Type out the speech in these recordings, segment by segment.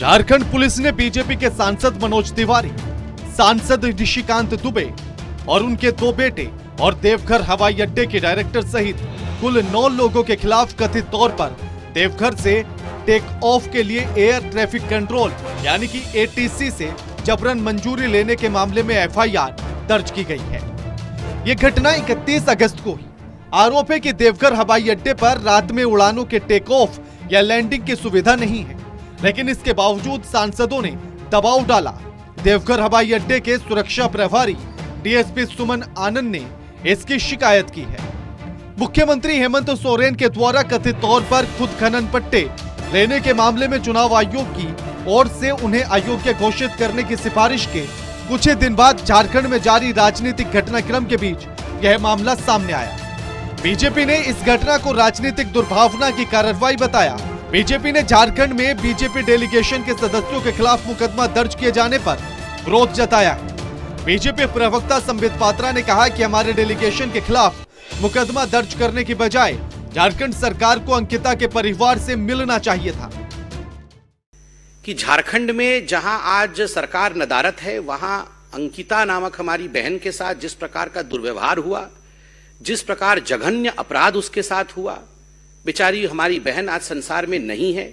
Jharkhand police ने BJP के सांसद मनोज तिवारी, सांसद निशिकांत दुबे और उनके 2 बेटे और देवघर हवाई अड्डे के डायरेक्टर सहित कुल 9 लोगों के खिलाफ कथित तौर पर देवघर से टेक ऑफ के लिए एयर ट्रैफिक कंट्रोल यानी कि एटीसी से जबरन मंजूरी लेने के मामले में एफआईआर दर्ज की गई है। ये घटना 31 अगस्त को हुई। आरोप है कि देवघर हवाई अड्डे पर रात में उड़ानों के टेक ऑफ या लैंडिंग की सुविधा नहीं है, लेकिन इसके बावजूद सांसदों ने दबाव डाला। देवघर हवाई अड्डे के सुरक्षा प्रभारी डीएसपी सुमन आनंद ने इसकी शिकायत की है। मुख्यमंत्री हेमंत सोरेन के द्वारा कथित तौर पर खुद खनन पट्टे लेने के मामले में चुनाव आयोग की ओर से उन्हें अयोग्य घोषित करने की सिफारिश के कुछ ही दिन बाद झारखंड में जारी राजनीतिक घटनाक्रम के बीच यह मामला सामने आया। बीजेपी ने इस घटना को राजनीतिक दुर्भावना की कार्रवाई बताया। बीजेपी ने झारखंड में बीजेपी डेलीगेशन के सदस्यों के खिलाफ मुकदमा दर्ज किए जाने पर विरोध जताया है। बीजेपी प्रवक्ता संबित पात्रा ने कहा कि हमारे डेलीगेशन के खिलाफ मुकदमा दर्ज करने की बजाय झारखंड सरकार को अंकिता के परिवार से मिलना चाहिए था। कि झारखंड में जहां आज सरकार नदारत है, वहां अंकिता नामक हमारी बहन के साथ जिस प्रकार का दुर्व्यवहार हुआ, जिस प्रकार जघन्य अपराध उसके साथ हुआ, बेचारी हमारी बहन आज संसार में नहीं है।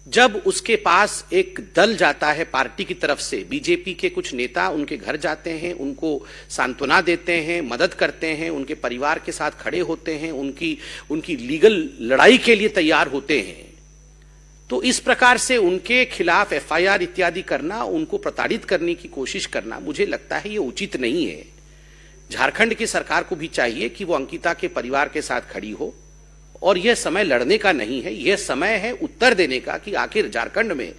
जब उसके पास एक दल जाता है पार्टी की तरफ से, बीजेपी के कुछ नेता उनके घर जाते हैं, उनको सांत्वना देते हैं, मदद करते हैं, उनके परिवार के साथ खड़े होते हैं, उनकी लीगल लड़ाई के लिए तैयार होते हैं, तो इस प्रकार से उनके खिलाफ एफआईआर इत्यादि करना, उनको प्रताड़ित करने की कोशिश करना, मुझे लगता है ये उचित नहीं है। झारखंड की सरकार को भी चाहिए कि वो अंकिता के परिवार के साथ खड़ी हो, और यह समय लड़ने का नहीं है, यह समय है उत्तर देने का कि आखिर झारखंड में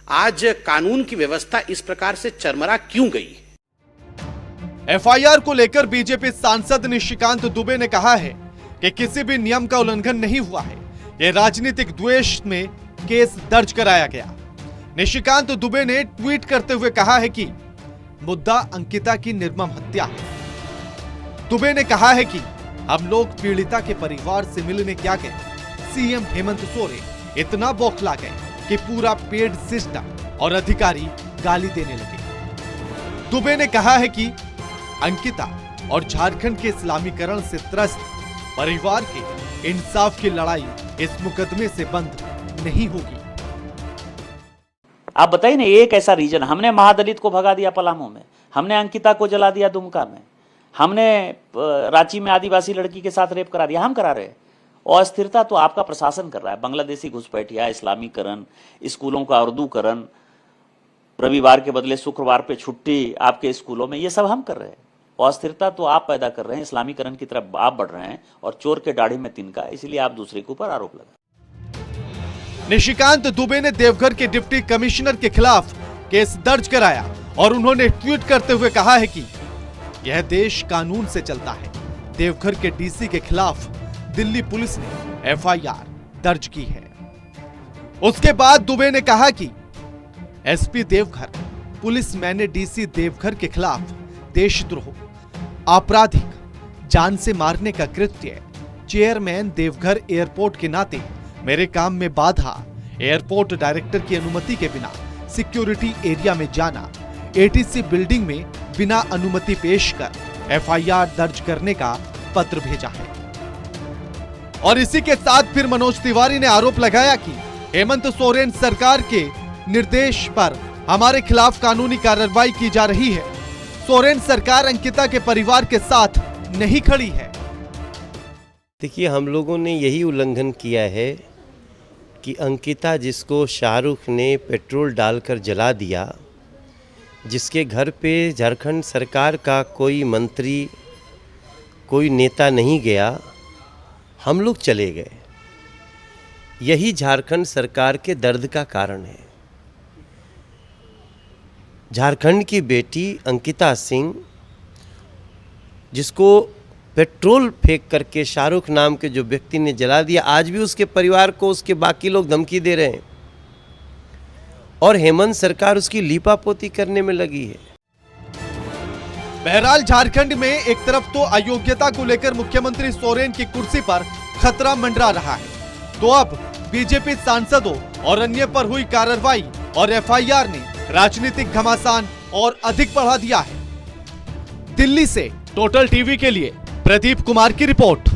आज कानून की व्यवस्था इस प्रकार से चरमरा क्यों गई है। एफआईआर को लेकर बीजेपी सांसद निशिकांत दुबे ने कहा है कि किसी भी नियम का उल्लंघन नहीं हुआ है, यह राजनीतिक द्वेष में केस दर्ज कराया गया। निशिकांत दुबे ने ट्वीट करते हुए कहा है कि मुद्दा अंकिता की निर्मम हत्या है। दुबे ने कहा है कि हम लोग पीड़िता के परिवार से मिलने क्या गए, सीएम हेमंत सोरेन इतना बौखला गए कि पूरा पेड सिस्टम और अधिकारी गाली देने लगे। दुबे ने कहा है कि अंकिता और झारखंड के इस्लामीकरण से त्रस्त परिवार के इंसाफ की लड़ाई इस मुकदमे से बंद नहीं होगी। आप बताइए ना, एक ऐसा रीजन, हमने महादलित को भगा दिया पलामू में, हमने अंकिता को जला दिया दुमका में, हमने रांची में आदिवासी लड़की के साथ रेप करा दिया, हम करा रहे। और अस्थिरता तो आपका प्रशासन कर रहा है, बांग्लादेशी घुसपैठिया, इस्लामीकरण, स्कूलों का उर्दूकरण, रविवार के बदले शुक्रवार पे छुट्टी आपके स्कूलों में, ये सब हम कर रहे हैं। और अस्थिरता तो आप पैदा कर रहे हैं, इस्लामीकरण की तरफ आप बढ़ रहे हैं, और चोर के दाढ़ी में तिनका, इसलिए आप दूसरे के ऊपर आरोप लगा। निशिकांत दुबे ने देवघर के डिप्टी कमिश्नर के खिलाफ केस दर्ज कराया और उन्होंने ट्वीट करते हुए कहा है कि यह देश कानून से चलता है। देवघर के डीसी के खिलाफ दिल्ली पुलिस ने एफआईआर दर्ज की है। उसके बाद दुबे ने कहा कि एसपी देवघर, पुलिस मैंने डीसी देवघर के खिलाफ देशद्रोह, आपराधिक, जान से मारने का कृत्य, चेयरमैन देवघर एयरपोर्ट के नाते मेरे काम में बाधा, एयरपोर्ट डायरेक्टर की अनुमति के बिना सिक्योरिटी एरिया में जाना, एटीसी बिल्डिंग में बिना अनुमति पेश कर एफआईआर दर्ज करने का पत्र भेजा है। और इसी के साथ फिर मनोज तिवारी ने आरोप लगाया कि हेमंत सोरेन सरकार के निर्देश पर हमारे खिलाफ कानूनी कार्रवाई की जा रही है। सोरेन सरकार अंकिता के परिवार के साथ नहीं खड़ी है। देखिए, हम लोगों ने यही उल्लंघन किया है कि अंकिता, जिसको शाहरुख ने पेट्रोल डालकर जला दिया, जिसके घर पे झारखंड सरकार का कोई मंत्री, कोई नेता नहीं गया, हम लोग चले गए। यही झारखंड सरकार के दर्द का कारण है। झारखंड की बेटी अंकिता सिंह, जिसको पेट्रोल फेंक करके शाहरुख नाम के जो व्यक्ति ने जला दिया, आज भी उसके परिवार को उसके बाकी लोग धमकी दे रहे हैं, और हेमंत सरकार उसकी लीपापोती करने में लगी है। बहरहाल झारखंड में एक तरफ तो अयोग्यता को लेकर मुख्यमंत्री सोरेन की कुर्सी पर खतरा मंडरा रहा है, तो अब बीजेपी सांसदों और अन्य पर हुई कार्रवाई और एफआईआर ने राजनीतिक घमासान और अधिक बढ़ा दिया है। दिल्ली से टोटल टीवी के लिए प्रदीप कुमार की रिपोर्ट।